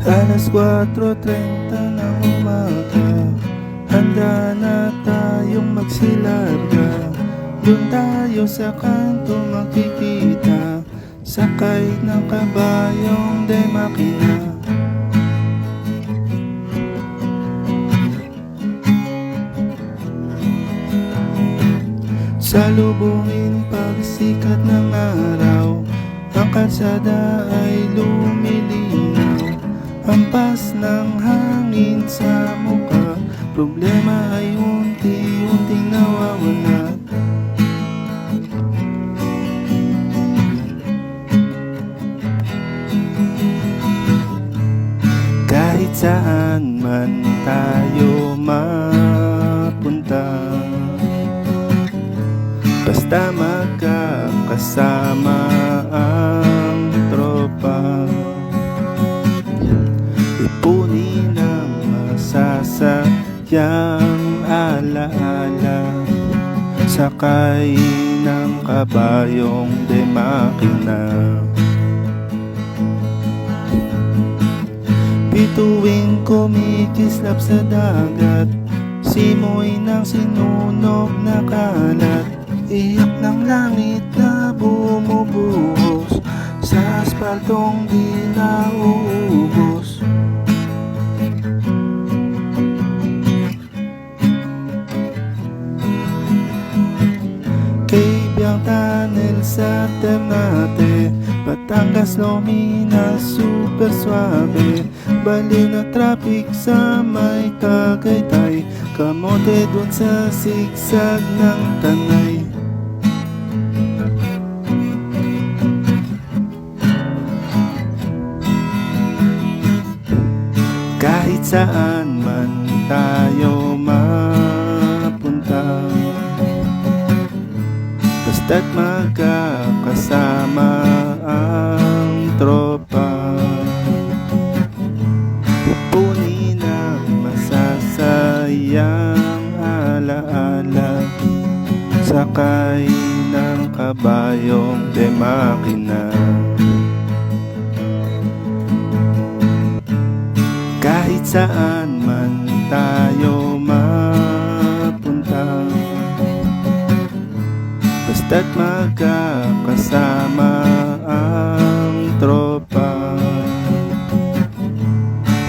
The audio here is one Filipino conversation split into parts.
Alas 4:30 ng umaga, handa na tayong magsilarga. Doon tayo sa kanto magkikita, sakay ng kabayong de makina. Salubungin pagsikat ng araw, ang kalsada ay lumilinaw. Hampas ng hangin sa mukha, problema ay unti-unting nawawala. Kahit saan man tayo mapunta, basta magkakasama ang tropa. Ipunin ang masasayang alaala, sakay ng kabayong de makina. Bituing kumikislap sa dagat, simoy ng sinunog na kalat. Iyak ng langit na bumubuhos sa aspaltong di nauubos. Kaibiyang tunnel sa Ternate, Batangas, Lomina, super suabe. Bali na traffic sa may Tagaytay, kamote dun sa sigsag ng Tanay. Kahit saan man tayo mapunta, basta't magkakasama ang tropa. Ipunin ang masasayang alaala, sakay ng kabayong de makina. Kahit saan man tayo mapunta, basta't magkakasama ang tropa.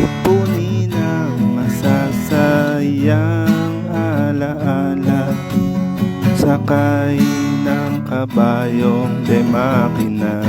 Ipunin ang masasayang alaala, sakay ng kabayong de makina.